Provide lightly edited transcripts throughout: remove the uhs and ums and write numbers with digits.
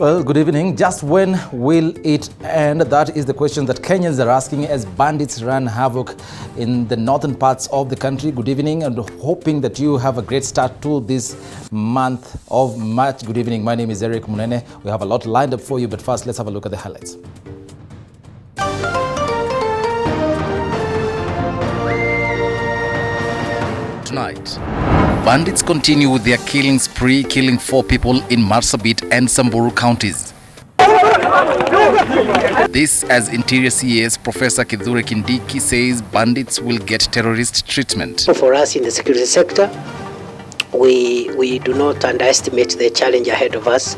Well, good evening. Just when will it end? That is the question that Kenyans are asking as bandits run havoc in the northern parts of the country. Good evening, and hoping that you have a great start to this month of March. Good evening. My name is Eric Munene. We have a lot lined up for you, but first let's have a look at the highlights. Tonight, bandits continue with their killing spree, killing 4 people in Marsabit and Samburu counties. This as Interior CAS Professor Kithure Kindiki says bandits will get terrorist treatment. For us in the security sector, we do not underestimate the challenge ahead of us,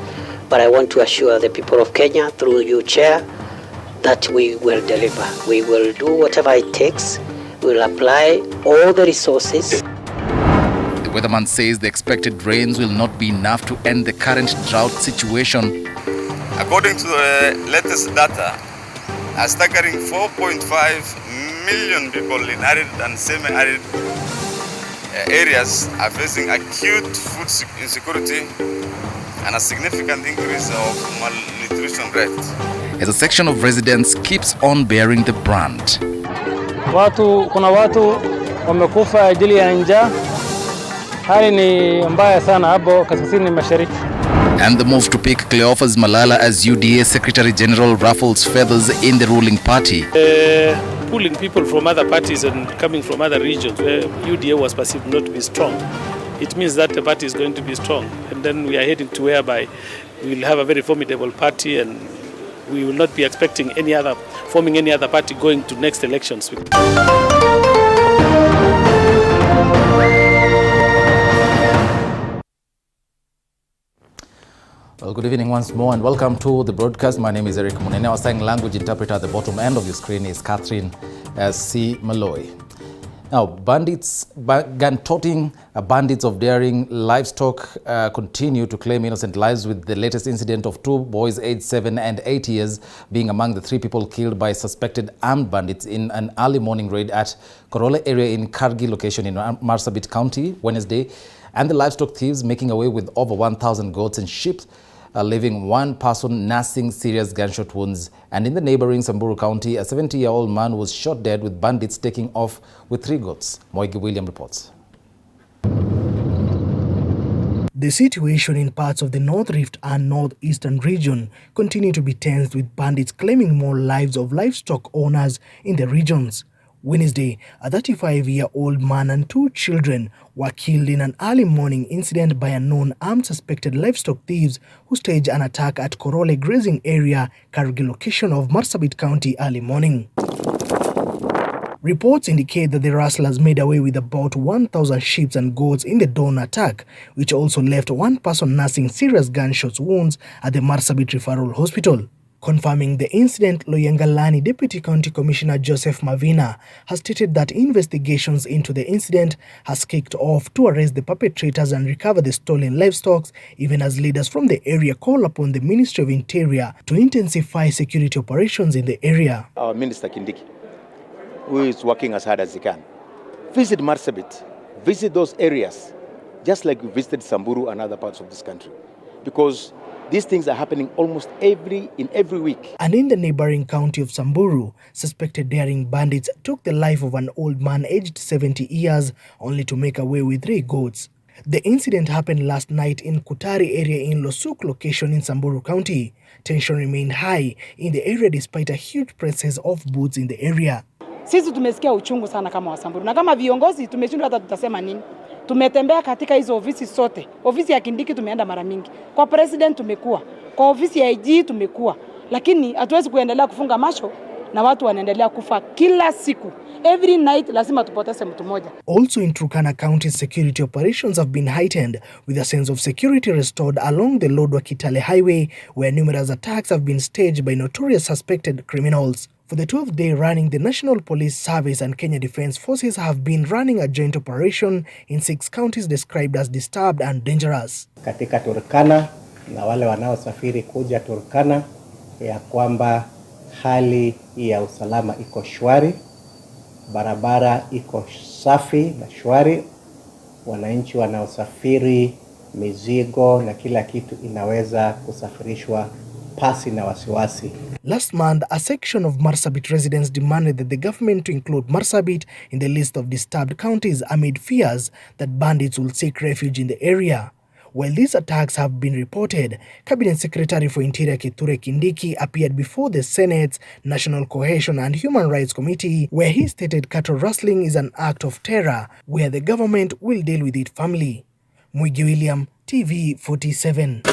but I want to assure the people of Kenya, through you, Chair, that we will deliver. We will do whatever it takes. We will apply all the resources. The weatherman says the expected rains will not be enough to end the current drought situation. According to the latest data, a staggering 4.5 million people in arid and semi-arid areas are facing acute food insecurity and a significant increase of malnutrition rate. As a section of residents keeps on bearing the brunt. Kuna watu wamekufa ajili ya njaa. Hali ni mbaya sana hapo kaskazini mashariki. And the move to pick Cleophas Malala as UDA Secretary General ruffles feathers in the ruling party. Pulling people from other parties and coming from other regions where UDA was perceived not to be strong, it means that the party is going to be strong. And then we are heading to whereby we will have a very formidable party, and we will not be expecting forming any other party going to next elections. Well, good evening once more and welcome to the broadcast. My name is Eric Munene. Our sign language interpreter at the bottom end of your screen is Catherine C. Malloy. Now, gun-toting bandits of daring livestock continue to claim innocent lives, with the latest incident of 2 boys aged 7 and 8 years being among the 3 people killed by suspected armed bandits in an early morning raid at Korole area in Kargi location in Marsabit County Wednesday, and the livestock thieves making away with over 1,000 goats and sheep, leaving 1 person nursing serious gunshot wounds. And in the neighboring Samburu County, a 70-year-old man was shot dead with bandits taking off with 3 goats. Moigi William reports. The situation in parts of the North Rift and Northeastern region continue to be tense, with bandits claiming more lives of livestock owners in the regions. Wednesday, a 35-year-old man and 2 children were killed in an early morning incident by unknown armed suspected livestock thieves who staged an attack at Korole grazing area, Kargi location of Marsabit County early morning. Reports indicate that the rustlers made away with about 1,000 sheep and goats in the dawn attack, which also left 1 person nursing serious gunshot wounds at the Marsabit Referral Hospital. Confirming the incident, Loyangalani Deputy County Commissioner Joseph Mavina has stated that investigations into the incident has kicked off to arrest the perpetrators and recover the stolen livestock, even as leaders from the area call upon the Ministry of Interior to intensify security operations in the area. Our Minister Kindiki, who is working as hard as he can, visit Marsabit, visit those areas, just like we visited Samburu and other parts of this country, because these things are happening almost every week. And in the neighboring county of Samburu, suspected daring bandits took the life of an old man aged 70 years, only to make away with 3 goats. The incident happened last night in Kutari area in Losuk location in Samburu County. Tension remained high in the area despite a huge presence of booths in the area. Sisi tumesikia uchungu sana kama Wasamburu, na kama viongozi tumeshindwa hata tutasema nini. Tumetembea katika hizo ofisi sote. Ofisi ya Kindiki tumeenda mara mingi. Kwa president tumekuwa. Kwa ofisi ya IG tumekuwa. Lakini hatuwezi kuendelea kufunga macho na watu wanaendelea kufa kila siku. Every night lazima tupoteze mtu mmoja. Also in Turkana County, security operations have been heightened, with a sense of security restored along the Lodwar-Kitale highway, where numerous attacks have been staged by notorious suspected criminals. For the 12th day running, the National Police Service and Kenya Defence Forces have been running a joint operation in 6 counties described as disturbed and dangerous. Katika Turkana na wale wanaosafiri kuja Turkana, ya kwamba hali ya usalama iko shwari, barabara iko safi na shwari, wananchi wanaosafiri mizigo na kila kitu inaweza kusafirishwa pasi na wasiwasi. Last month, a section of Marsabit residents demanded that the government to include Marsabit in the list of disturbed counties amid fears that bandits will seek refuge in the area. While these attacks have been reported, Cabinet Secretary for Interior Kithure Kindiki appeared before the Senate's National Cohesion and Human Rights Committee, where he stated cattle rustling is an act of terror, where the government will deal with it firmly. Mwigi William, TV 47.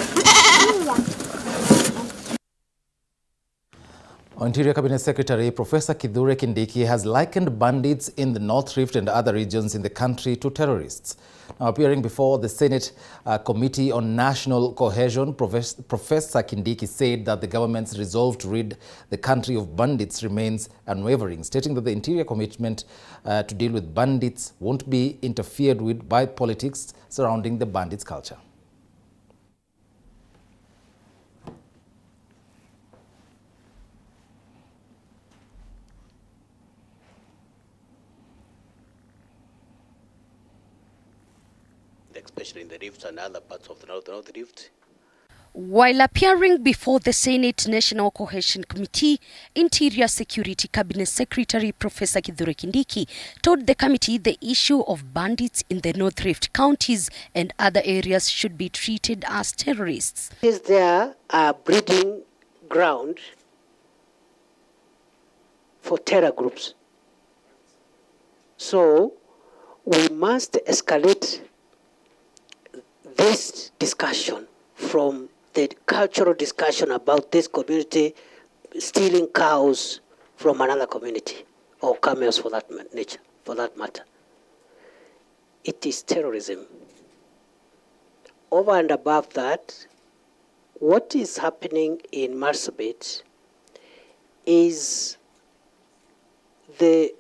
Interior Cabinet Secretary Professor Kithure Kindiki has likened bandits in the North Rift and other regions in the country to terrorists. Now, appearing before the Senate Committee on National Cohesion, Professor Kindiki said that the government's resolve to rid the country of bandits remains unwavering, stating that the interior commitment to deal with bandits won't be interfered with by politics surrounding the bandits' culture. Especially in the rifts and other parts of the North Rift. While appearing before the Senate National Cohesion Committee, Interior Security Cabinet Secretary Professor Kithure Kindiki told the committee the issue of bandits in the North Rift counties and other areas should be treated as terrorists. Is there a breeding ground for terror groups? So we must escalate this discussion from the cultural discussion about this community stealing cows from another community or camels for that matter. It is terrorism. Over and above that, what is happening in Marsabit is the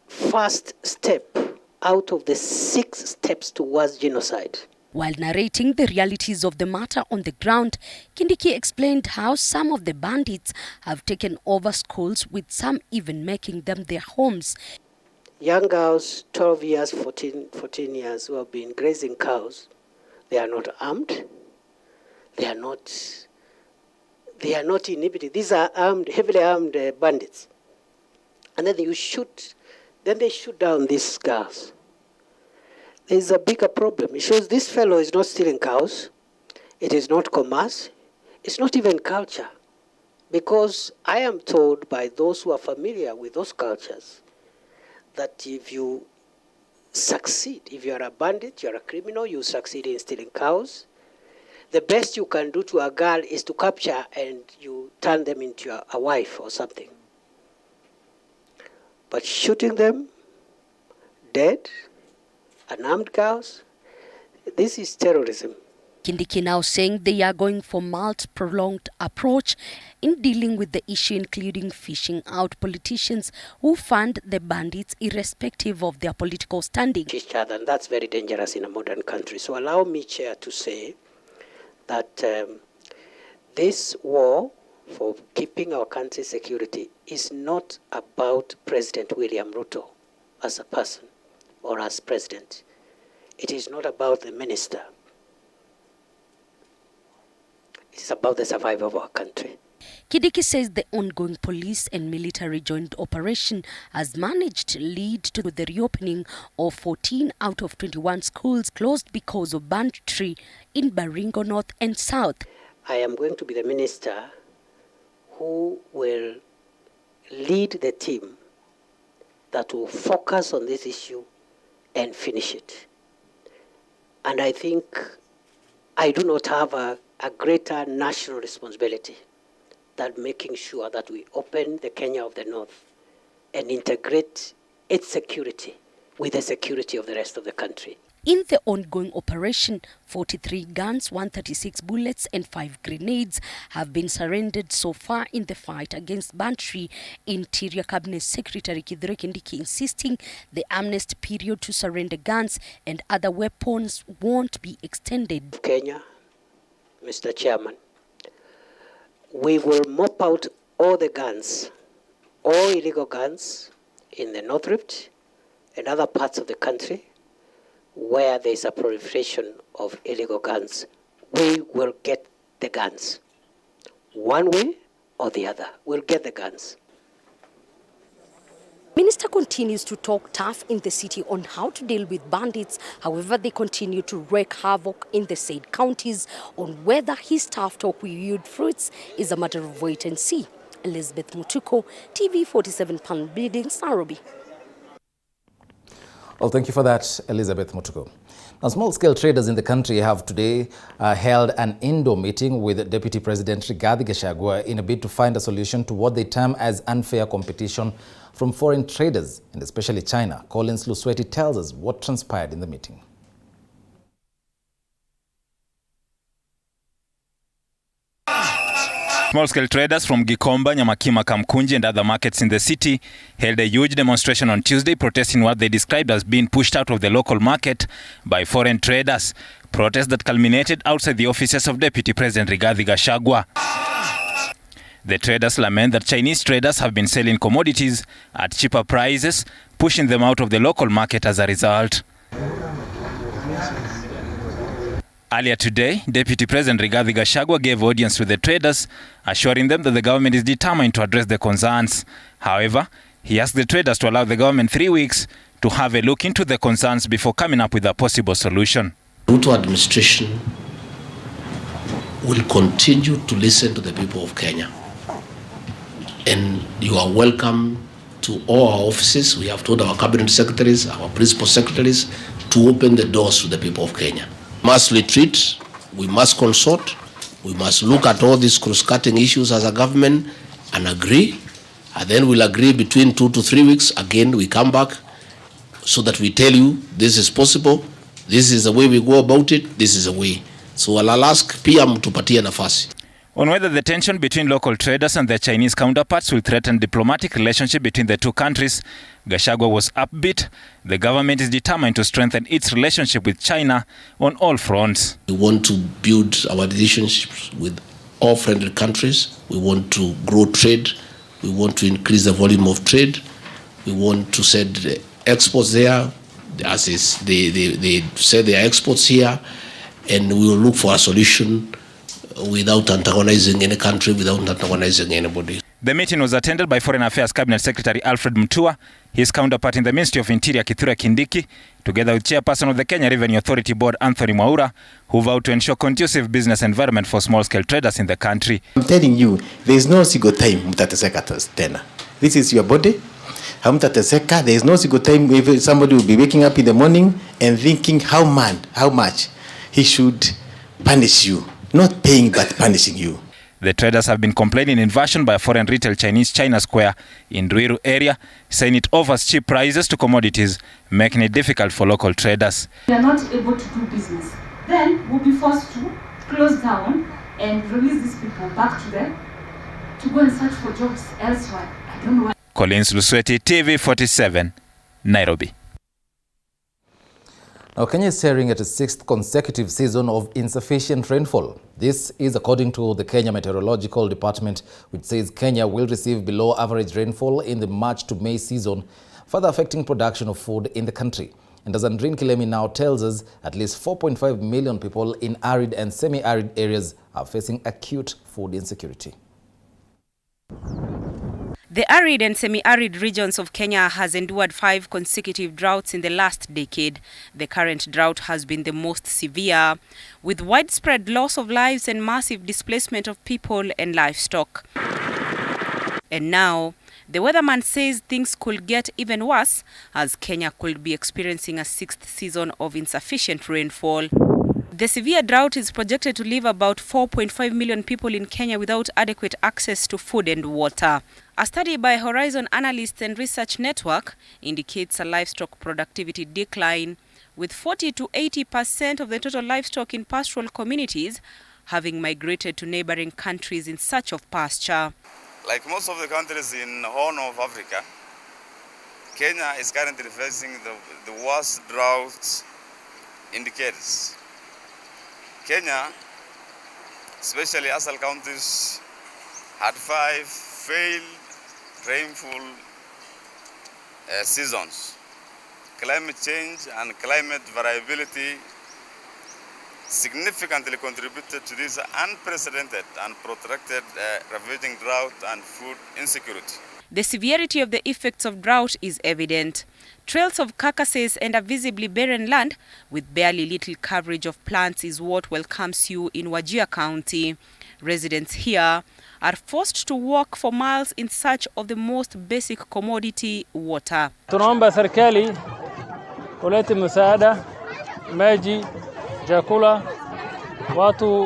first step out of the 6 steps towards genocide. While narrating the realities of the matter on the ground, Kindiki explained how some of the bandits have taken over schools, with some even making them their homes. Young girls, 12 years, 14 years, who have been grazing cows, they are not armed. They are not inhibited. These are armed, heavily armed bandits. And then they shoot down these girls. There's a bigger problem. It shows this fellow is not stealing cows. It is not commerce. It's not even culture. Because I am told by those who are familiar with those cultures that if you succeed, if you are a bandit, you are a criminal, you succeed in stealing cows, the best you can do to a girl is to capture and you turn them into a wife or something. But shooting them dead, unarmed girls, this is terrorism. Kindiki now saying they are going for prolonged approach in dealing with the issue, including fishing out politicians who fund the bandits irrespective of their political standing. Each other, and that's very dangerous in a modern country. So allow me, Chair, to say that this war for keeping our country's security is not about President William Ruto as a person or as president. It is not about the minister. It is about the survival of our country. Kindiki says the ongoing police and military joint operation has managed to lead to the reopening of 14 out of 21 schools closed because of banditry in Baringo North and South. I am going to be the minister who will lead the team that will focus on this issue and finish it. And I think I do not have a greater national responsibility than making sure that we open the Kenya of the North and integrate its security with the security of the rest of the country. In the ongoing operation, 43 guns, 136 bullets and 5 grenades have been surrendered so far in the fight against banditry. Interior Cabinet Secretary Kithure Kindiki insisting the amnesty period to surrender guns and other weapons won't be extended. Kenya, Mr. Chairman, we will mop out all the guns, all illegal guns in the North Rift and other parts of the country. where there is a proliferation of illegal guns, we will get the guns. One way or the other, we'll get the guns. Minister continues to talk tough in the city on how to deal with bandits. However, they continue to wreak havoc in the said counties. On whether his tough talk will yield fruits is a matter of wait and see. Elizabeth Mutuko, TV 47 Pan Buildings, Nairobi. Well, thank you for that, Elizabeth Mutuko. Now, small-scale traders in the country have today held an indoor meeting with Deputy President Rigathi Gachagua in a bid to find a solution to what they term as unfair competition from foreign traders, and especially China. Collins Lusweti tells us what transpired in the meeting. Small-scale traders from Gikomba, Nyamakima, Kamkunji and other markets in the city held a huge demonstration on Tuesday protesting what they described as being pushed out of the local market by foreign traders. Protests that culminated outside the offices of Deputy President Rigathi Gachagua. The traders lament that Chinese traders have been selling commodities at cheaper prices, pushing them out of the local market as a result. Earlier today, Deputy President Rigathi Gachagua gave audience to the traders, assuring them that the government is determined to address the concerns. However, he asked the traders to allow the government 3 weeks to have a look into the concerns before coming up with a possible solution. Ruto administration will continue to listen to the people of Kenya. And you are welcome to all our offices. We have told our cabinet secretaries, our principal secretaries, to open the doors to the people of Kenya. We must retreat, we must consult, we must look at all these cross-cutting issues as a government and agree, and then we'll agree between 2 to 3 weeks. Again, we come back so that we tell you this is possible, this is the way we go about it, this is the way. So I'll ask PM tupatie nafasi. On whether the tension between local traders and their Chinese counterparts will threaten diplomatic relationship between the two countries, Gachagua was upbeat. The government is determined to strengthen its relationship with China on all fronts. We want to build our relationships with all friendly countries. We want to grow trade. We want to increase the volume of trade. We want to send exports there, as is they send their exports here, and we will look for a solution without antagonizing any country, without antagonizing anybody. The meeting was attended by Foreign Affairs Cabinet Secretary Alfred Mutua, his counterpart in the Ministry of Interior Kithure Kindiki, together with Chairperson of the Kenya Revenue Authority Board Anthony Mwaura, who vowed to ensure conducive business environment for small-scale traders in the country. I'm telling you, there is no single time mtateseka tena. This is your body. Hamtateseka. There is no single time somebody will be waking up in the morning and thinking how much he should punish you. Not paying but punishing you. The traders have been complaining in version by a foreign retail Chinese China Square in Ruiru area, saying it offers cheap prices to commodities, making it difficult for local traders. We are not able to do business. Then we'll be forced to close down and release these people back to them to go and search for jobs elsewhere. I don't know why. Collins Lusweti, TV 47, Nairobi. Now, Kenya is staring at a 6th consecutive season of insufficient rainfall. This is according to the Kenya Meteorological Department, which says Kenya will receive below average rainfall in the March to May season, further affecting production of food in the country. And as Andrin Kilemi now tells us, at least 4.5 million people in arid and semi-arid areas are facing acute food insecurity. The arid and semi-arid regions of Kenya has endured 5 consecutive droughts in the last decade. The current drought has been the most severe, with widespread loss of lives and massive displacement of people and livestock. And now, the weatherman says things could get even worse, as Kenya could be experiencing a 6th season of insufficient rainfall. The severe drought is projected to leave about 4.5 million people in Kenya without adequate access to food and water. A study by Horizon Analysts and Research Network indicates a livestock productivity decline, with 40 to 80% of the total livestock in pastoral communities having migrated to neighboring countries in search of pasture. Like most of the countries in the Horn of Africa, Kenya is currently facing the worst droughts in decades. Kenya, especially ASAL counties, had 5 failed rainful seasons, climate change and climate variability significantly contributed to this unprecedented and protracted ravaging drought and food insecurity. The severity of the effects of drought is evident. Trails of carcasses and a visibly barren land with barely little coverage of plants is what welcomes you in Wajir County. Residents here are forced to walk for miles in search of the most basic commodity, water. Tunaomba serikali kuleta msaada, maji, chakula.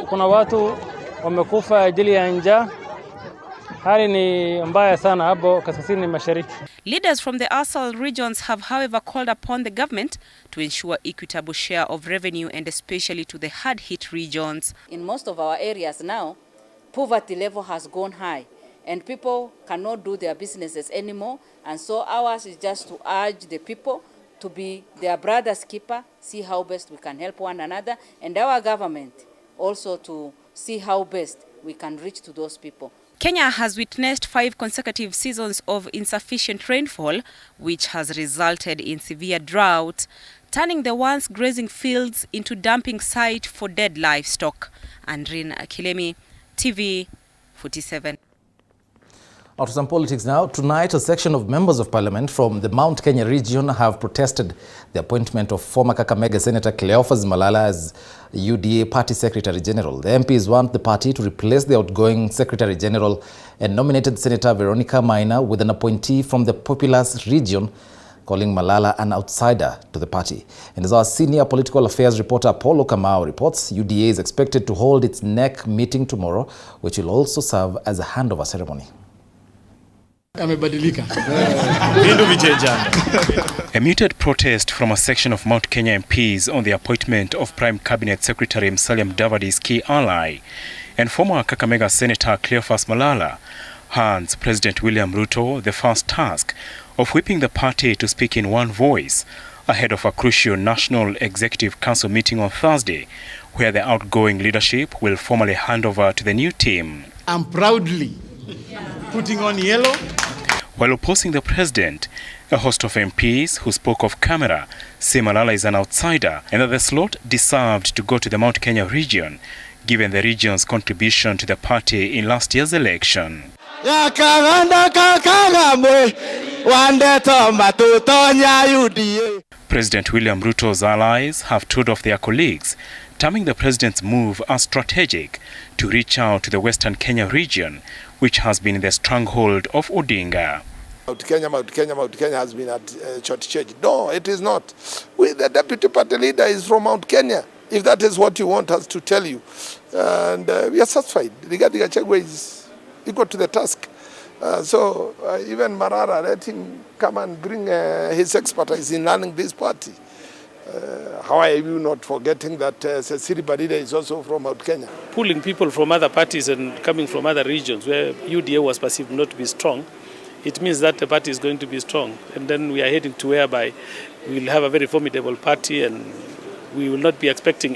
Kuna watu wamekufa ajili ya njaa. Hali ni mbaya sana hapo kaskazini mashariki. Leaders from the ASAL regions have, however, called upon the government to ensure equitable share of revenue and especially to the hard-hit regions. In most of our areas now, poverty level has gone high and people cannot do their businesses anymore, and so ours is just to urge the people to be their brother's keeper, see how best we can help one another, and our government also to see how best we can reach to those people. Kenya has witnessed 5 consecutive seasons of insufficient rainfall, which has resulted in severe drought, turning the once grazing fields into dumping site for dead livestock. Andrin Akilemi, TV 47. Out to some politics now. Tonight, a section of members of parliament from the Mount Kenya region have protested the appointment of former Kakamega Senator Cleophas Malala as UDA Party Secretary General. The MPs want the party to replace the outgoing Secretary General and nominated Senator Veronica Maina with an appointee from the populous region, calling Malala an outsider to the party. And as our senior political affairs reporter Paulo Kamau reports, UDA is expected to hold its NEC meeting tomorrow, which will also serve as a handover ceremony. A muted protest from a section of Mount Kenya MPs on the appointment of Prime Cabinet Secretary Musalia Mudavadi's key ally and former Kakamega Senator Cleophas Malala hands President William Ruto the first task of whipping the party to speak in one voice ahead of a crucial National Executive Council meeting on Thursday, where the outgoing leadership will formally hand over to the new team. I'm proudly putting on yellow. While opposing the president, a host of MPs who spoke off camera say Malala is an outsider and that the slot deserved to go to the Mount Kenya region, given the region's contribution to the party in last year's election. President William Ruto's allies have told off their colleagues, terming the president's move as strategic to reach out to the Western Kenya region, which has been the stronghold of Odinga. Mount Kenya has been at shortchanged. No, it is not. The deputy party leader is from Mount Kenya, if that is what you want us to tell you. And we are satisfied. Rigathi Gachagua is equal to the task. So even Marara, let him come and bring his expertise in running this party. How are you not forgetting that Cecily Badida is also from Mount Kenya? Pulling people from other parties and coming from other regions where UDA was perceived not to be strong, it means that the party is going to be strong. And then we are heading to whereby we will have a very formidable party and we will not be expecting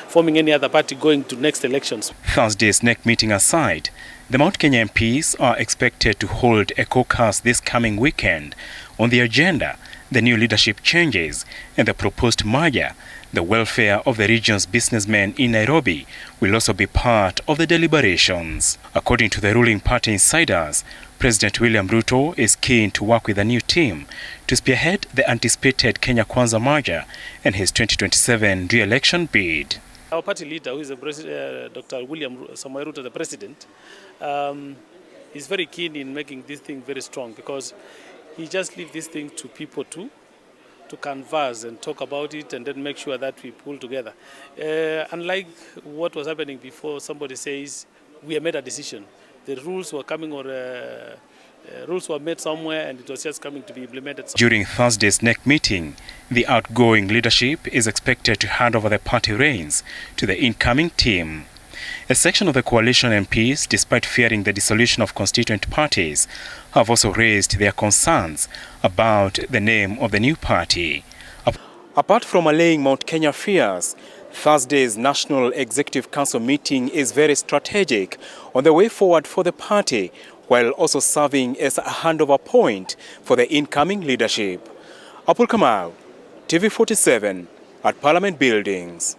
forming any other party going to next elections. Thursday's NEC meeting aside, the Mount Kenya MPs are expected to hold a caucus this coming weekend. On the agenda, the new leadership changes and the proposed merger. The welfare of the region's businessmen in Nairobi will also be part of the deliberations. According to the ruling party insiders, President William Ruto is keen to work with a new team to spearhead the anticipated Kenya Kwanza merger and his 2027 re-election bid. Our party leader, who is Dr. William Samoei Ruto, the president, is very keen in making this thing very strong because he just leaves this thing to people to converse and talk about it and then make sure that we pull together. Unlike what was happening before, somebody says, we have made a decision. The rules were coming rules were made somewhere and it was just coming to be implemented. During Thursday's NEC meeting, the outgoing leadership is expected to hand over the party reins to the incoming team. A section of the coalition MPs, despite fearing the dissolution of constituent parties, have also raised their concerns about the name of the new party. Apart from allaying Mount Kenya fears, Thursday's National Executive Council meeting is very strategic on the way forward for the party, while also serving as a handover point for the incoming leadership. Apul Kamau, TV47 at Parliament Buildings.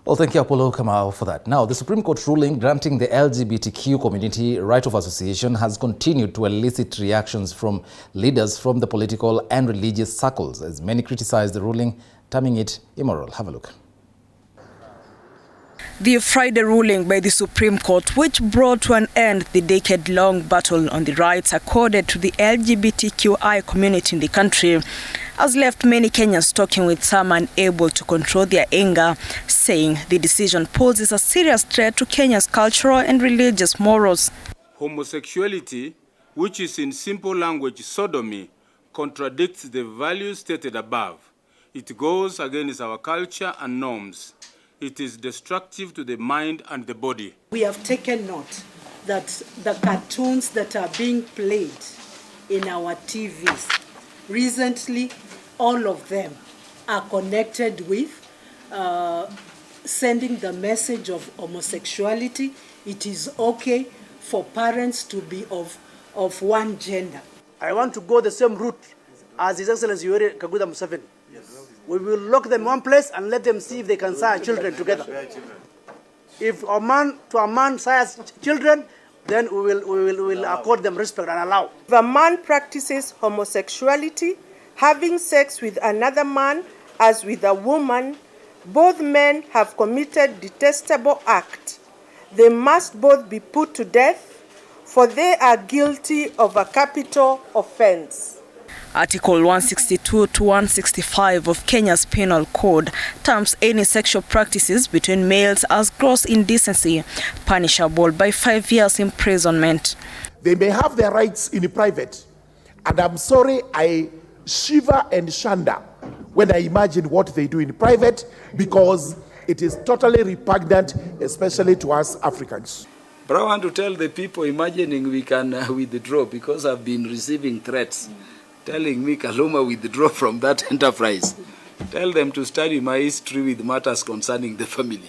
Well, thank you, Apollo Kamau, for that. Now, the Supreme Court ruling granting the LGBTQ community right of association has continued to elicit reactions from leaders from the political and religious circles, as many criticize the ruling, terming it immoral. Have a look. The Friday ruling by the Supreme Court, which brought to an end the decade-long battle on the rights accorded to the LGBTQI community in the country, has left many Kenyans talking, with some unable to control their anger, saying the decision poses a serious threat to Kenya's cultural and religious morals. Homosexuality, which is in simple language sodomy, contradicts the values stated above. It goes against our culture and norms. It is destructive to the mind and the body. We have taken note that the cartoons that are being played in our TVs recently, all of them are connected with sending the message of homosexuality. It is okay for parents to be of one gender. I want to go the same route as His Excellency Yoweri Kaguta Museveni. We will lock them in one place and let them see if they can sire children together. If a man to a man sires children, then we will accord them respect and allow. If a man practices homosexuality, having sex with another man as with a woman, both men have committed detestable act. They must both be put to death, for they are guilty of a capital offense. Article 162 to 165 of Kenya's Penal Code terms any sexual practices between males as gross indecency, punishable by 5 years imprisonment. They may have their rights in private, and I'm sorry, I shiver and shanda when I imagine what they do in private, because it is totally repugnant, especially to us Africans. But I want to tell the people imagining we can withdraw, because I've been receiving threats telling me Kaluma withdraw from that enterprise. Tell them to study my history with matters concerning the family.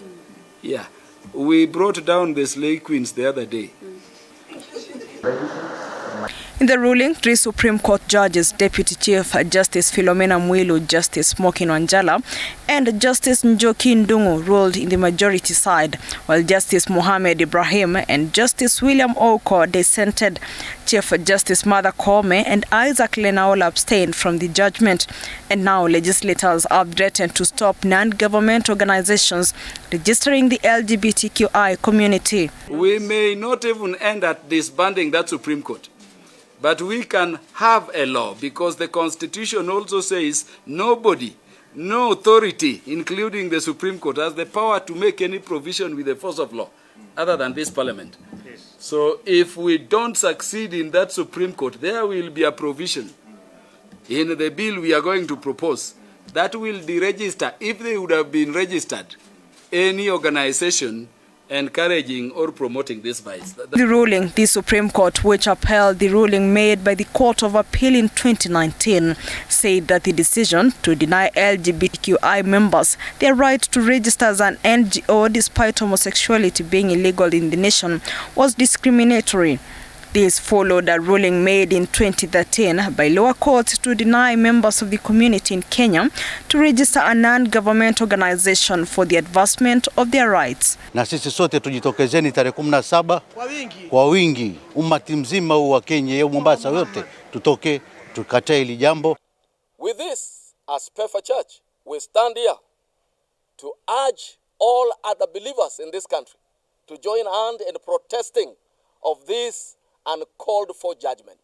Yeah, we brought down the slave queens the other day. In the ruling, 3 Supreme Court judges, Deputy Chief Justice Philomena Mwilu, Justice Smokin Wanjala, and Justice Njoki Ndungu ruled in the majority side, while Justice Mohammed Ibrahim and Justice William Oko dissented. Chief Justice Martha Koome and Isaac Lenaola abstained from the judgment. And now legislators have threatened to stop non-government organizations registering the LGBTQI community. We may not even end at disbanding that Supreme Court, but we can have a law, because the Constitution also says nobody, no authority, including the Supreme Court, has the power to make any provision with the force of law, other than this Parliament. Yes. So if we don't succeed in that Supreme Court, there will be a provision in the bill we are going to propose that will deregister, if they would have been registered, any organization encouraging or promoting this vice. The ruling, the Supreme Court, which upheld the ruling made by the Court of Appeal in 2019, said that the decision to deny LGBTQI members their right to register as an NGO despite homosexuality being illegal in the nation was discriminatory. This followed a ruling made in 2013 by lower courts to deny members of the community in Kenya to register a non-government organization for the advancement of their rights. Na sisi sote tujitokezeni tarehe 17 kwa wingi, umati mzima wa Kenya ya Mombasa yote tutoke tukatae hili jambo. With this, as Pefa Church, we stand here to urge all other believers in this country to join hand in protesting of this and called for judgment.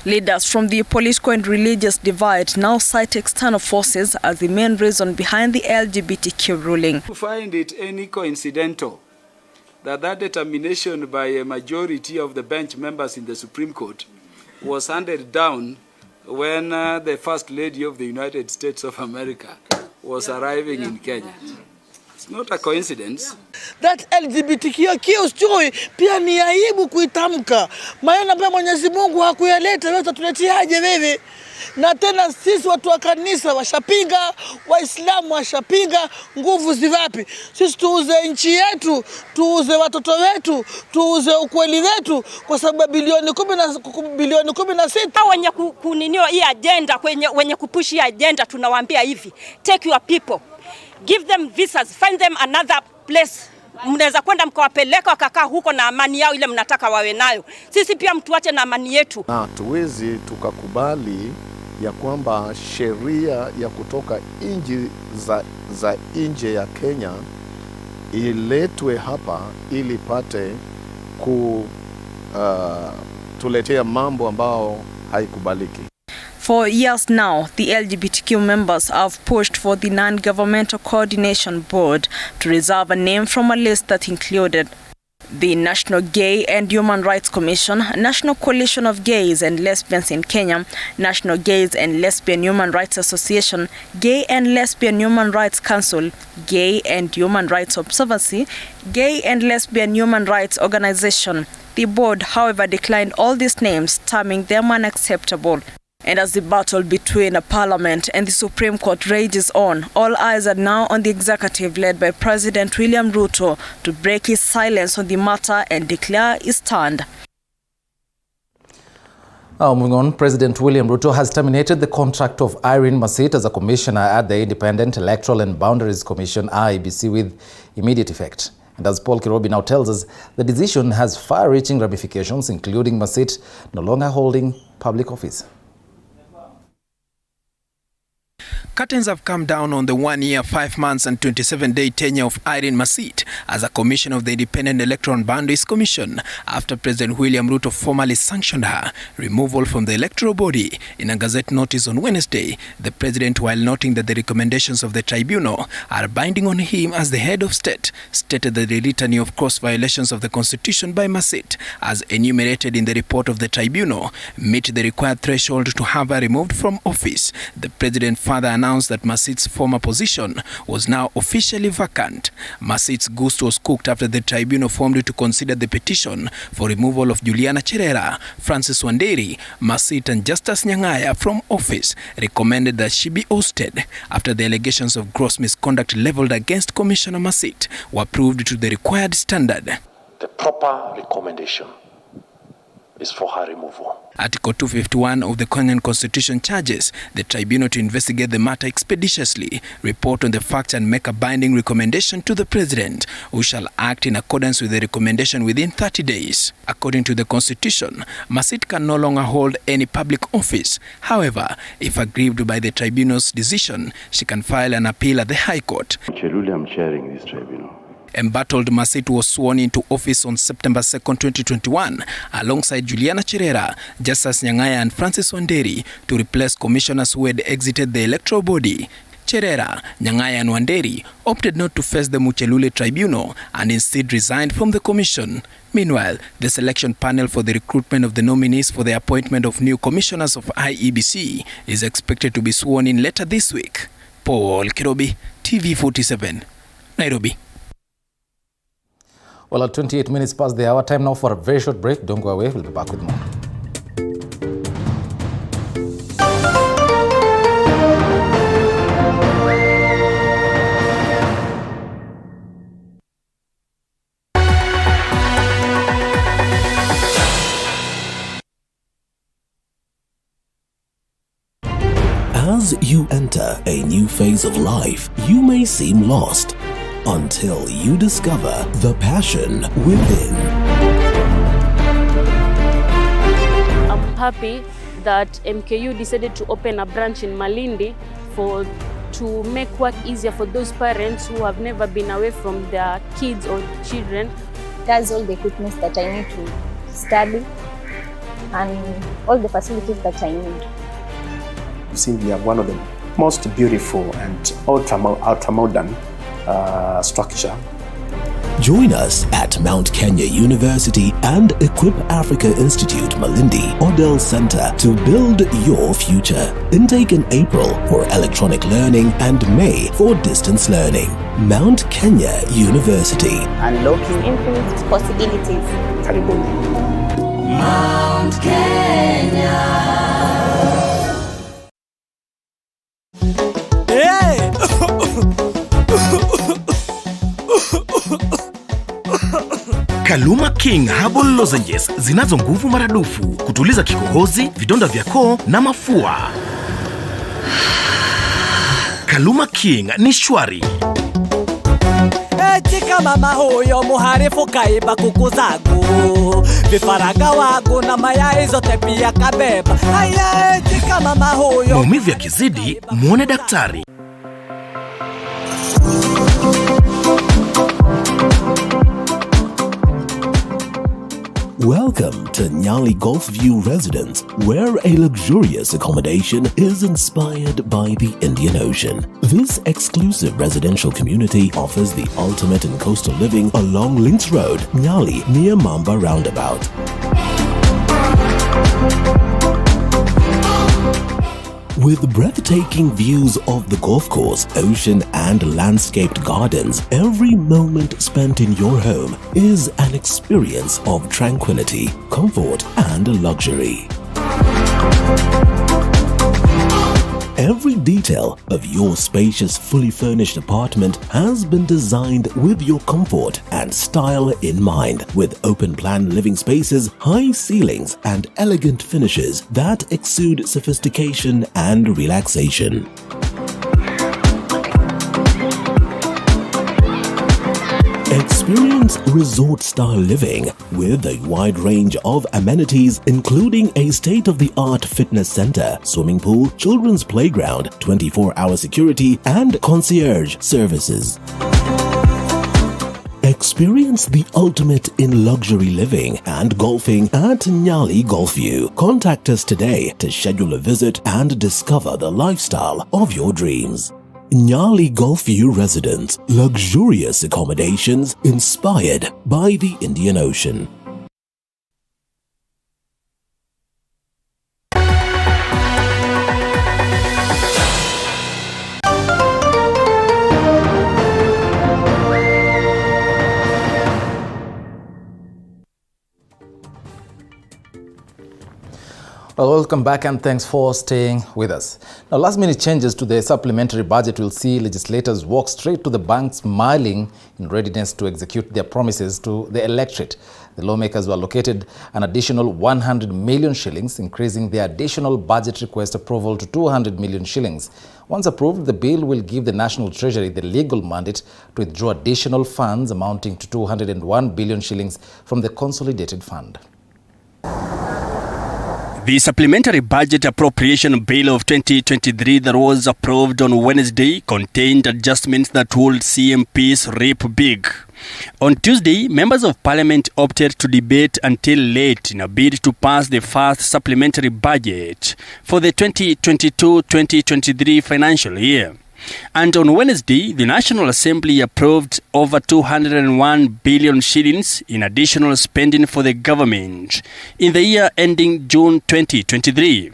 Leaders from the political and religious divide now cite external forces as the main reason behind the LGBTQ ruling. To find it any coincidental that determination by a majority of the bench members in the Supreme Court was handed down when the First Lady of the United States of America was arriving in Kenya. It's not a coincidence. That LGBTQ sijui pia ni aibu kuitamka. Maana pia Mwenyezi Mungu hakuyaleta, wewe utatuleteaje wewe? Na tena sisi watu wa kanisa washapinga, Waislamu washapinga, nguvu ziwapi? Sisi tuuze nchi yetu, tuuze watoto wetu, tuuze ukweli wetu kwa sababu bilioni 16 wenye kuninio hii agenda, wenye kupush hii agenda tunawaambia hivi, take your people, give them visas, find them another place. Mnaweza kwenda mkawapeleka wakakaa huko na amani yao ile mnataka wawe nayo. Sisi pia mtuache na amani yetu. Tuwezi tukakubali ya kwamba sheria ya kutoka nchi za nje ya Kenya iletwe hapa ili pate tuletea mambo ambao haikubaliki. For years now, the LGBTQ members have pushed for the Non-Governmental Coordination Board to reserve a name from a list that included the National Gay and Human Rights Commission, National Coalition of Gays and Lesbians in Kenya, National Gays and Lesbian Human Rights Association, Gay and Lesbian Human Rights Council, Gay and Human Rights Observancy, Gay and Lesbian Human Rights Organization. The board, however, declined all these names, terming them unacceptable. And as the battle between Parliament and the Supreme Court rages on, all eyes are now on the executive led by President William Ruto to break his silence on the matter and declare his stand. Moving on, President William Ruto has terminated the contract of Irene Masit as a commissioner at the Independent Electoral and Boundaries Commission, IEBC, with immediate effect. And as Paul Kirobi now tells us, the decision has far-reaching ramifications, including Masit no longer holding public office. Curtains have come down on the 1 year, 5 months and 27-day tenure of Irene Masit as a commissioner of the Independent Electoral and Boundaries Commission after President William Ruto formally sanctioned her removal from the electoral body. In a Gazette notice on Wednesday, the president, while noting that the recommendations of the tribunal are binding on him as the head of state, stated that the litany of gross violations of the constitution by Masit, as enumerated in the report of the tribunal, meet the required threshold to have her removed from office. The president further announced that Masit's former position was now officially vacant. Masit's goose was cooked after the tribunal formed to consider the petition for removal of Juliana Cherera, Francis Wanderi, Masit and Justus Nyang'aya from office, recommended that she be ousted after the allegations of gross misconduct leveled against Commissioner Masit were proved to the required standard. The proper recommendation is for her removal. Article 251 of the Kenyan Constitution charges the tribunal to investigate the matter expeditiously, report on the facts and make a binding recommendation to the president, who shall act in accordance with the recommendation within 30 days. According to the Constitution, Masit can no longer hold any public office. However, if aggrieved by the tribunal's decision, she can file an appeal at the High Court. I'm chairing this tribunal. Embattled Masit was sworn into office on September 2nd, 2021, alongside Juliana Cherera, Justus Nyang'aya and Francis Wanderi, to replace commissioners who had exited the electoral body. Cherera, Nyang'aya and Wanderi opted not to face the Muchelule tribunal and instead resigned from the commission. Meanwhile, the selection panel for the recruitment of the nominees for the appointment of new commissioners of IEBC is expected to be sworn in later this week. Paul Kirobi, TV47, Nairobi. Well, at 28 minutes past the hour, time now for a very short break. Don't go away. We'll be back with more. As you enter a new phase of life, you may seem lost until you discover the passion within. I'm happy that MKU decided to open a branch in Malindi to make work easier for those parents who have never been away from their kids or children. That's all the equipment that I need to study and all the facilities that I need. Simply have one of the most beautiful and ultra-modern structure. Join us at Mount Kenya University and Equip Africa Institute Malindi Odell Center to build your future. Intake in April for electronic learning and May for distance learning. Mount Kenya University. Unlocking infinite possibilities. Karibuni. Mount Kenya. Kaluma King Herbal Lozenges zinazo nguvu maradufu kutuliza kikohozi, vidonda vya koo na mafua. Kaluma King ni shwari. Chika mama huyo muharifu kaiba kuku zangu, vifaranga wangu na mayai zote pia kabeba. Haya chika mama huyo. Maumivu yakizidi muone daktari. Welcome to Nyali Golf View Residence, where a luxurious accommodation is inspired by the Indian Ocean. This exclusive residential community offers the ultimate in coastal living along Links Road, Nyali, near Mamba Roundabout. With breathtaking views of the golf course, ocean, and landscaped gardens, every moment spent in your home is an experience of tranquility, comfort, and luxury. Every detail of your spacious, fully furnished apartment has been designed with your comfort and style in mind, with open-plan living spaces, high ceilings, and elegant finishes that exude sophistication and relaxation. Experience resort-style living with a wide range of amenities, including a state-of-the-art fitness center, swimming pool, children's playground, 24-hour security, and concierge services. Experience the ultimate in luxury living and golfing at Nyali Golf View. Contact us today to schedule a visit and discover the lifestyle of your dreams. Nyali Golf View Residence, luxurious accommodations inspired by the Indian Ocean. Well, welcome back and thanks for staying with us. Now, last-minute changes to the supplementary budget will see legislators walk straight to the bank smiling in readiness to execute their promises to the electorate. The lawmakers were allocated an additional 100 million shillings, increasing their additional budget request approval to 200 million shillings. Once approved, the bill will give the National Treasury the legal mandate to withdraw additional funds amounting to 201 billion shillings from the Consolidated Fund. The Supplementary Budget Appropriation Bill of 2023 that was approved on Wednesday contained adjustments that would see MPs reap big. On Tuesday, members of Parliament opted to debate until late in a bid to pass the first supplementary budget for the 2022-2023 financial year. And on Wednesday, the National Assembly approved over 201 billion shillings in additional spending for the government in the year ending June 2023.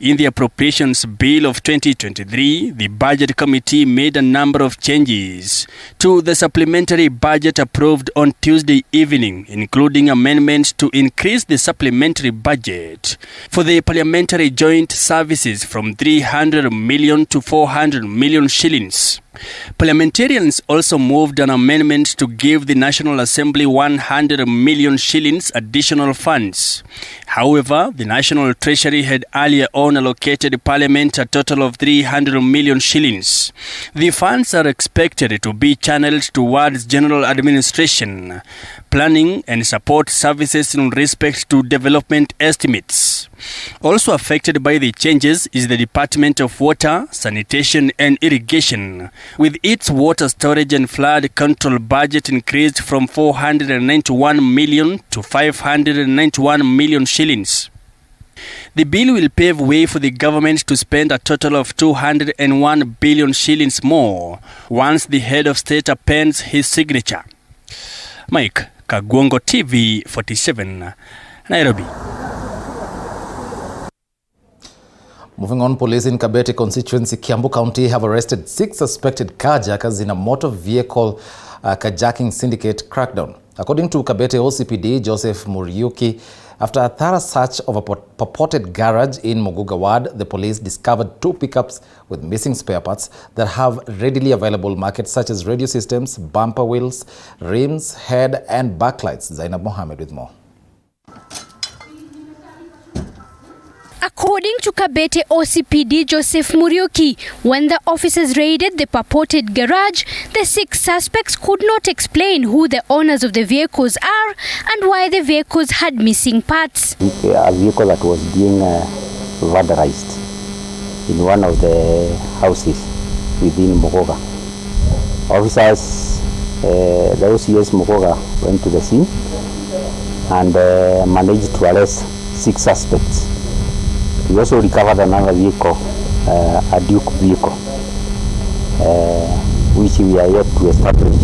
In the Appropriations Bill of 2023, the Budget Committee made a number of changes to the supplementary budget approved on Tuesday evening, including amendments to increase the supplementary budget for the Parliamentary Joint Services from 300 million to 400 million shillings. Parliamentarians also moved an amendment to give the National Assembly 100 million shillings additional funds. However, the National Treasury had earlier on allocated Parliament a total of 300 million shillings. The funds are expected to be channeled towards general administration, planning and support services in respect to development estimates. Also affected by the changes is the Department of Water, Sanitation and Irrigation, with its water storage and flood control budget increased from 491 million to 591 million shillings. The bill will pave way for the government to spend a total of 201 billion shillings more once the head of state appends his signature. Mike Kagwongo, TV 47, Nairobi. Moving on, police in Kabete constituency, Kiambu County, have arrested 6 suspected carjackers in a motor vehicle carjacking syndicate crackdown. According to Kabete OCPD Joseph Muriuki, after a thorough search of a purported garage in Muguga Ward, the police discovered 2 pickups with missing spare parts that have readily available markets such as radio systems, bumper wheels, rims, head and backlights. Zainab Mohammed with more. According to Kabete OCPD Joseph Muriuki, when the officers raided the purported garage, the 6 suspects could not explain who the owners of the vehicles are and why the vehicles had missing parts. A vehicle that was being vandalized in one of the houses within Muguga. Officers, the OCS Muguga went to the scene and managed to arrest 6 suspects. We also recovered another vehicle, a Duke vehicle, which we are yet to establish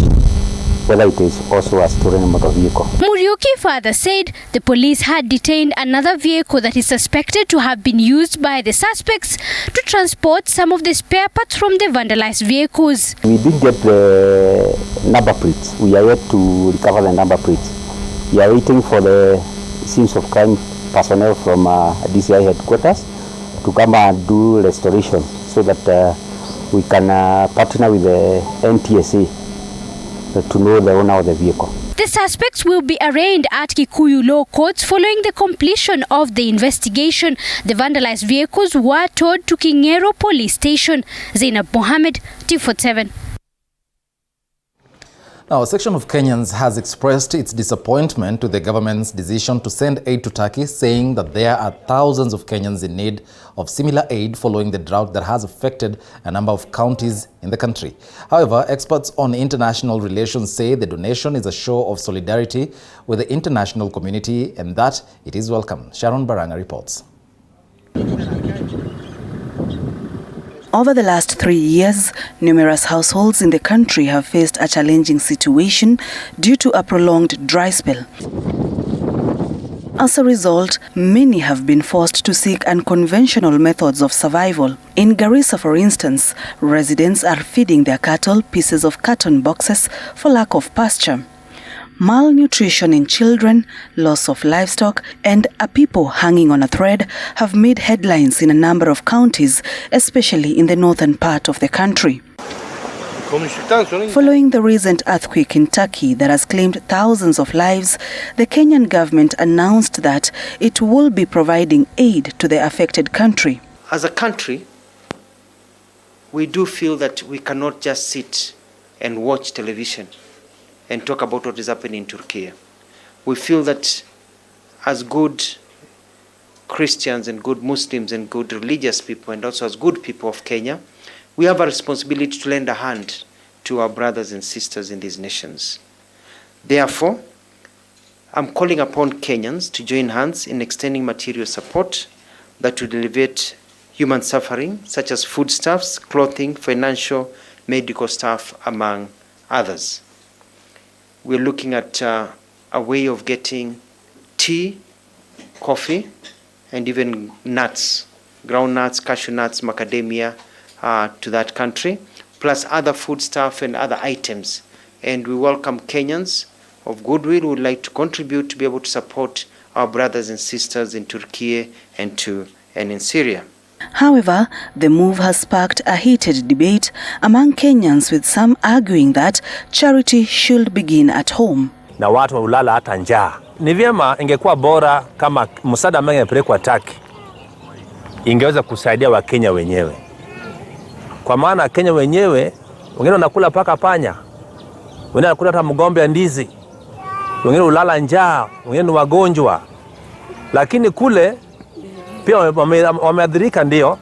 whether it is also a stolen motor vehicle. Muriuki further said the police had detained another vehicle that is suspected to have been used by the suspects to transport some of the spare parts from the vandalized vehicles. We did get the number plates. We are yet to recover the number plates. We are waiting for the scenes of crime personnel from DCI headquarters to come and do restoration so that we can partner with the NTSA to know the owner of the vehicle. The suspects will be arraigned at Kikuyu Law Courts following the completion of the investigation. The vandalized vehicles were towed to Kingero Police Station. Zainab Mohammed, TV47. Now, a section of Kenyans has expressed its disappointment to the government's decision to send aid to Turkey, saying that there are thousands of Kenyans in need of similar aid following the drought that has affected a number of counties in the country. However, experts on international relations say the donation is a show of solidarity with the international community and that it is welcome. Sharon Baranga reports. Over the last 3 years, numerous households in the country have faced a challenging situation due to a prolonged dry spell. As a result, many have been forced to seek unconventional methods of survival. In Garissa, for instance, residents are feeding their cattle pieces of carton boxes for lack of pasture. Malnutrition in children, loss of livestock, and a people hanging on a thread have made headlines in a number of counties, especially in the northern part of the country. Following the recent earthquake in Turkey that has claimed thousands of lives, the Kenyan government announced that it will be providing aid to the affected country. As a country, we do feel that we cannot just sit and watch television and talk about what is happening in Turkey. We feel that as good Christians and good Muslims and good religious people and also as good people of Kenya, we have a responsibility to lend a hand to our brothers and sisters in these nations. Therefore, I'm calling upon Kenyans to join hands in extending material support that would alleviate human suffering, such as foodstuffs, clothing, financial, medical staff, among others. We're looking at a way of getting tea, coffee, and even nuts, groundnuts, cashew nuts, macadamia to that country, plus other food stuff and other items. And we welcome Kenyans of goodwill who would like to contribute to be able to support our brothers and sisters in Turkey and in Syria. However, the move has sparked a heated debate among Kenyans, with some arguing that charity should begin at home. Na watu ulala hata njaa. Ni vyema ingekuwa bora kama msaada ambao ingepelekwa Turkey ingeweza kusaidia Wakenya wenyewe. Kwa maana Kenya wenyewe wengine wanakula paka panya. Wengine wanakula hata mgombe ya ndizi. Wengine ulala njaa, wengine ni wagonjwa. Lakini kule pia wameadhirika ndio,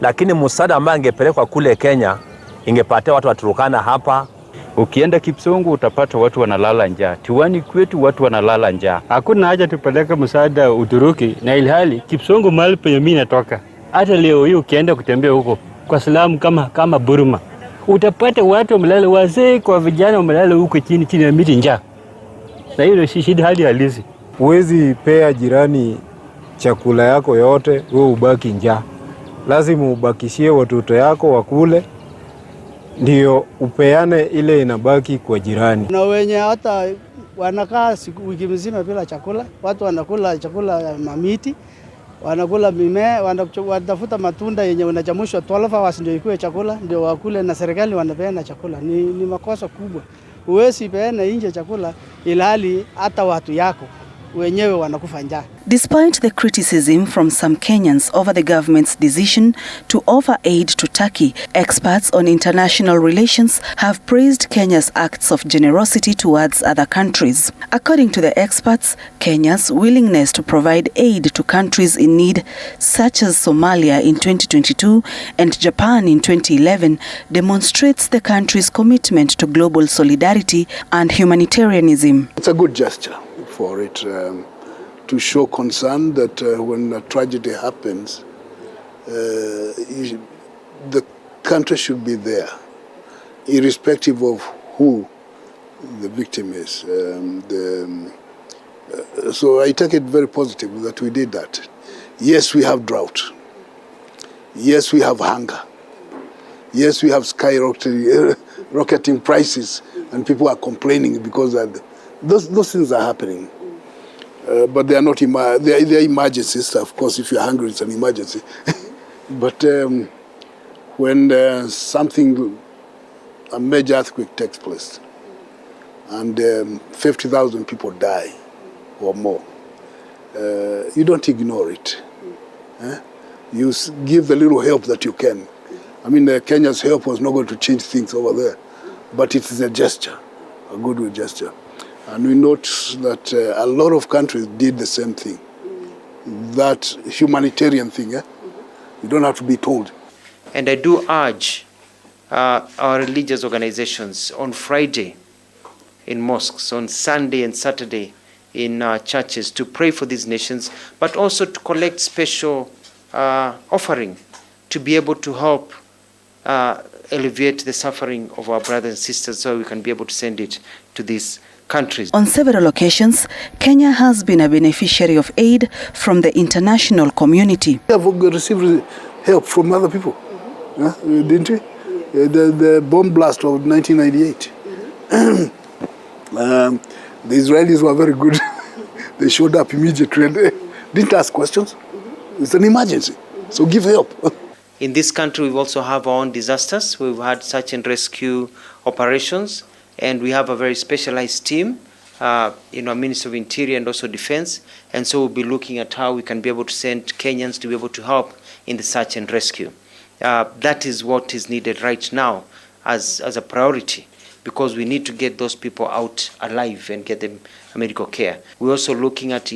lakini msaada ambao ingepelekwa kule Kenya ingepatia watu wa Turkana hapa. Ukienda Kipsongo utapata watu wanalala njaa. Tiwani kwetu watu wanalala njaa. Hakuna haja tupeleke msaada Uturuki na ilhali Kipsongo mahali penye mimi natoka. Hata leo hii ukienda kutembea huko kwa salamu kama Burma, utapata watu wamelala, wazee kwa vijana wamelala huko chini ya miti njaa. Na hiyo shida hali halisi. Huwezi pea jirani chakula yako yote wewe ubaki njaa. Lazima ubakishie watoto yako wakule, ndio upeane ile inabaki kwa jirani. Na wenye hata wanakaa wiki mzima bila chakula, watu wanakula chakula ya mamiti, wanakula mimea, wanatafuta matunda yenye unachamushwa 12 hours ndio ikuwe chakula, ndio wakule, na serikali wanapeana chakula. Ni makosa kubwa. Huwezi peana nje chakula ilhali hata watu yako wenyewe wanakufa njaa. Despite the criticism from some Kenyans over the government's decision to offer aid to Turkey, experts on international relations have praised Kenya's acts of generosity towards other countries. According to the experts, Kenya's willingness to provide aid to countries in need, such as Somalia in 2022 and Japan in 2011, demonstrates the country's commitment to global solidarity and humanitarianism. It's a good gesture for it to show concern that when a tragedy happens, the country should be there, irrespective of who the victim is. So I take it very positive that we did that. Yes, we have drought. Yes, we have hunger. Yes, we have skyrocketing prices, and people are complaining because those things are happening. But they are not they are emergencies. Of course, if you're hungry, it's an emergency. But when a major earthquake takes place and 50,000 people die or more, you don't ignore it. You give the little help that you can. I mean, Kenya's help was not going to change things over there, but it is a gesture, a goodwill gesture. And we note that a lot of countries did the same thing. That humanitarian thing, You don't have to be told. And I do urge our religious organizations on Friday in mosques, on Sunday and Saturday in churches to pray for these nations, but also to collect special offering to be able to help alleviate the suffering of our brothers and sisters, so we can be able to send it to these countries. On several occasions, Kenya has been a beneficiary of aid from the international community. We have received help from other people, didn't we? The bomb blast of 1998. The Israelis were very good. They showed up immediately and didn't ask questions. It's an emergency, so give help. In this country, we also have our own disasters. We've had search and rescue operations, and we have a very specialized team, Ministry of Interior and also Defense. And so we'll be looking at how we can be able to send Kenyans to be able to help in the search and rescue. That is what is needed right now as a priority, because we need to get those people out alive and get them medical care. We're also looking at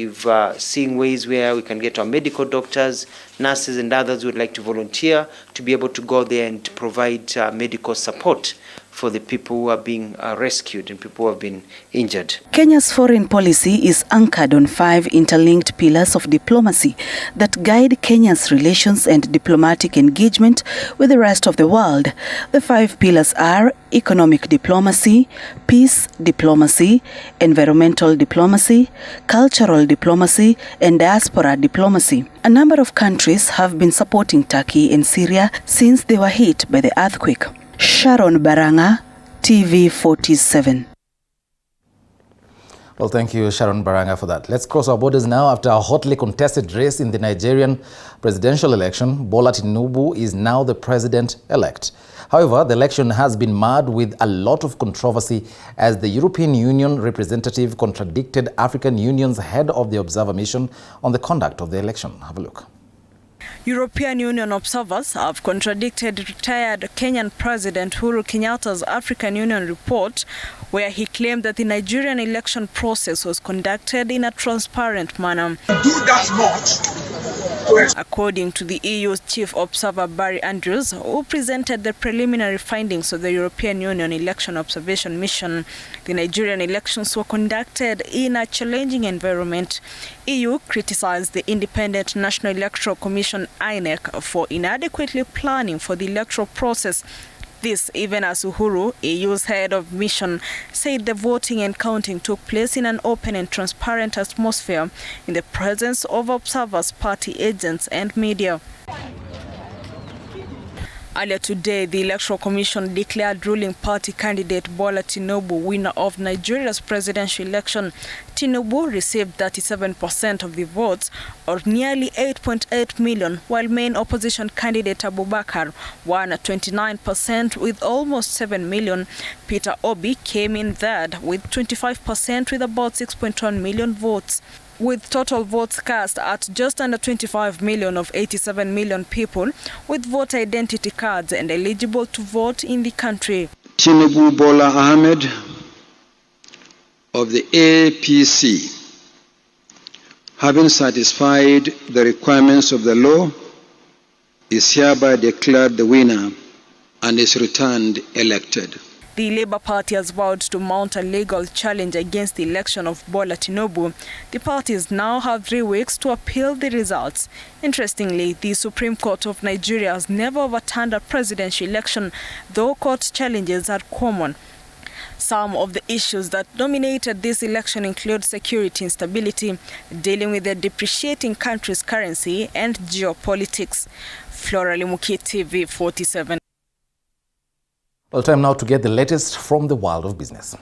seeing ways where we can get our medical doctors, nurses and others who would like to volunteer to be able to go there and provide medical support for the people who are being rescued and people who have been injured. Kenya's foreign policy is anchored on 5 interlinked pillars of diplomacy that guide Kenya's relations and diplomatic engagement with the rest of the world. The 5 pillars are economic diplomacy, peace diplomacy, environmental diplomacy, cultural diplomacy, and diaspora diplomacy. A number of countries have been supporting Turkey and Syria since they were hit by the earthquake. Sharon Baranga, TV47. Well, thank you, Sharon Baranga, for that. Let's cross our borders now. After a hotly contested race in the Nigerian presidential election, Bola Tinubu is now the president-elect. However, the election has been marred with a lot of controversy as the European Union representative contradicted African Union's head of the observer mission on the conduct of the election. Have a look. European Union observers have contradicted retired Kenyan President Uhuru Kenyatta's African Union report, where he claimed that the Nigerian election process was conducted in a transparent manner. Do that not. According to the EU's chief observer Barry Andrews, who presented the preliminary findings of the European Union election observation mission, the Nigerian elections were conducted in a challenging environment. EU criticized the Independent National Electoral Commission (INEC) for inadequately planning for the electoral process, This even as Uhuru, EU's head of mission, said the voting and counting took place in an open and transparent atmosphere in the presence of observers, party agents and media. Earlier today, the Electoral Commission declared ruling party candidate Bola Tinubu winner of Nigeria's presidential election. Tinubu received 37% of the votes, or nearly 8.8 million, while main opposition candidate Abubakar won at 29% with almost 7 million. Peter Obi came in third with 25% with about 6.1 million votes. With total votes cast at just under 25 million of 87 million people with voter identity cards and eligible to vote in the country. Tinubu Bola Ahmed of the APC, having satisfied the requirements of the law, is hereby declared the winner and is returned elected. The Labour Party has vowed to mount a legal challenge against the election of Bola Tinubu. The parties now have 3 weeks to appeal the results. Interestingly, the Supreme Court of Nigeria has never overturned a presidential election, though court challenges are common. Some of the issues that dominated this election include security instability, dealing with the depreciating country's currency, and geopolitics. Flora Limuki, TV 47. Well, time now to get the latest from the world of business.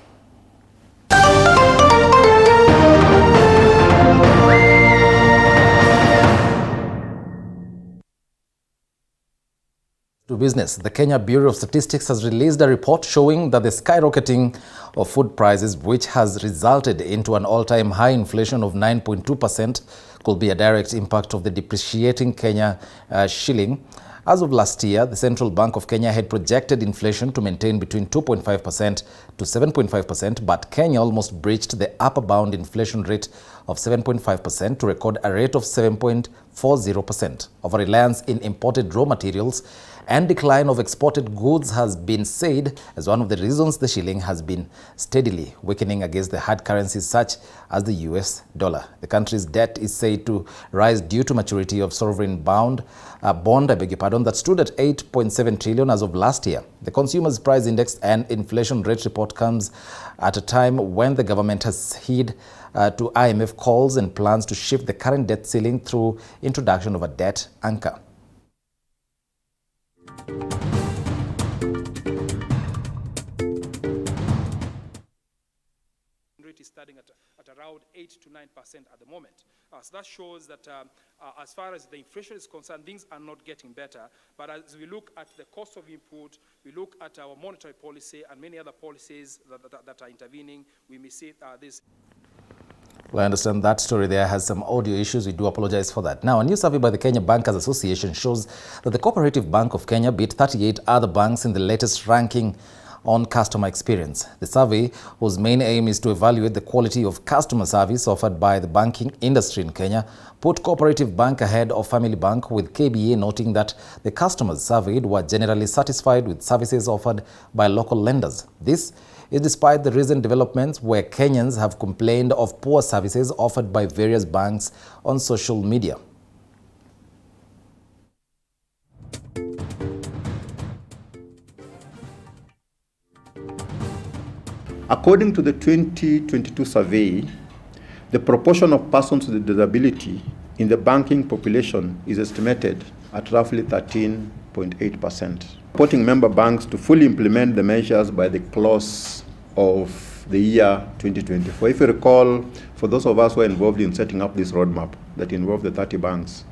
To business, the Kenya Bureau of Statistics has released a report showing that the skyrocketing of food prices, which has resulted into an all-time high inflation of 9.2%, could be a direct impact of the depreciating Kenya shilling. As of last year, the Central Bank of Kenya had projected inflation to maintain between 2.5% to 7.5%, but Kenya almost breached the upper bound inflation rate of 7.5% to record a rate of 7.40%. Over-reliance in imported raw materials and decline of exported goods has been said as one of the reasons the shilling has been steadily weakening against the hard currencies such as the US dollar. The country's debt is said to rise due to maturity of sovereign bond that stood at 8.7 trillion as of last year. The Consumers Price Index and inflation rate report comes at a time when the government has heed to IMF calls and plans to shift the current debt ceiling through introduction of a debt anchor. Rate is starting at around 8 to 9% at the moment. So that shows that as far as the inflation is concerned, things are not getting better. But as we look at the cost of input, we look at our monetary policy and many other policies that are intervening, we may see this. Well, I understand that story there has some audio issues. We do apologize for that. Now, a new survey by the Kenya Bankers Association shows that the Cooperative Bank of Kenya beat 38 other banks in the latest ranking on customer experience. The survey, whose main aim is to evaluate the quality of customer service offered by the banking industry in Kenya, put Cooperative Bank ahead of Family Bank, with KBA noting that the customers surveyed were generally satisfied with services offered by local lenders. This is despite the recent developments where Kenyans have complained of poor services offered by various banks on social media. According to the 2022 survey, the proportion of persons with disability in the banking population is estimated at roughly 13.8%. Supporting member banks to fully implement the measures by the close of the year 2024. If you recall, for those of us who are involved in setting up this roadmap that involved the 30 banks,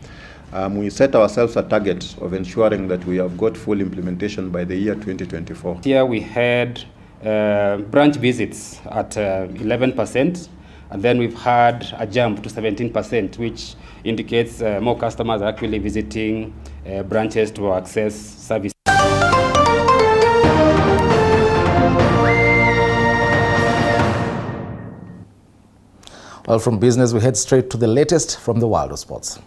we set ourselves a target of ensuring that we have got full implementation by the year 2024. Here we had branch visits at 11%, and then we've had a jump to 17%, which indicates more customers are actually visiting branches to access services. Well, from business, we head straight to the latest from the world of sports.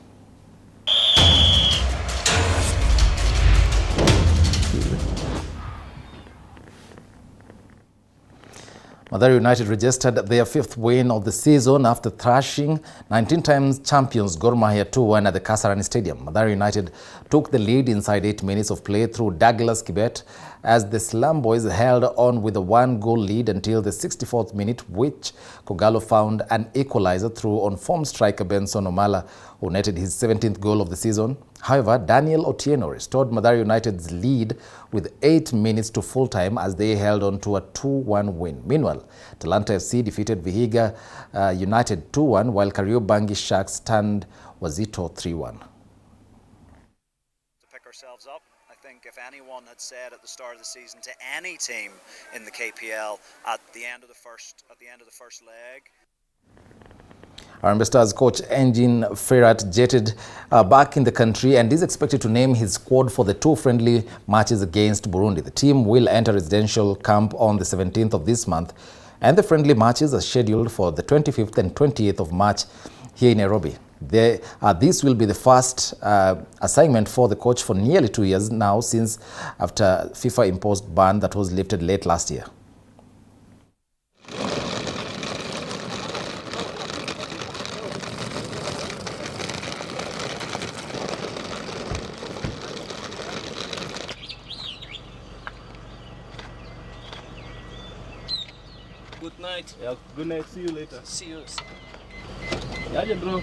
Mathare United registered their 5th win of the season after thrashing 19 times champions Gor Mahia 2-1 at the Kasarani Stadium. Mathare United took the lead inside 8 minutes of play through Douglas Kibet as the Slum Boys held on with a 1-goal lead until the 64th minute, which Kogalo found an equalizer through on-form striker Benson Omala, who netted his 17th goal of the season. However, Daniel Otieno restored Mathare United's lead with 8 minutes to full-time as they held on to a 2-1 win. Meanwhile, Talanta FC defeated Vihiga United 2-1, while Kariobangi Sharks stunned Wazito 3-1. To pick ourselves up, I think if anyone had said at the start of the season to any team in the KPL at the end of the first leg. Harambee Stars coach Engin Firat jetted back in the country and is expected to name his squad for the 2 friendly matches against Burundi. The team will enter residential camp on the 17th of this month, and the friendly matches are scheduled for the 25th and 28th of March here in Nairobi. This will be the first assignment for the coach for nearly 2 years now, since after FIFA imposed ban that was lifted late last year. Good night. Yeah, good night. See you later. See you. Yeah, bro.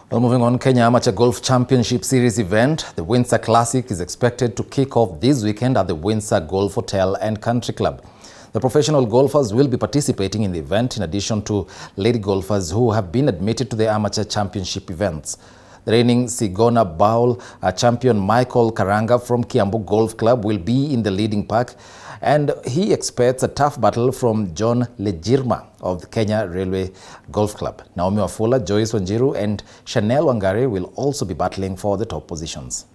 Well, moving on, Kenya Amateur Golf Championship Series event, the Windsor Classic, is expected to kick off this weekend at the Windsor Golf Hotel and Country Club. The professional golfers will be participating in the event in addition to lady golfers who have been admitted to the amateur championship events. The reigning Sigona Bowl champion Michael Karanga from Kiambu Golf Club will be in the leading pack, and he expects a tough battle from John Lejirma of the Kenya Railway Golf Club. Naomi Wafula, Joyce Wanjiru and Chanel Wangari will also be battling for the top positions.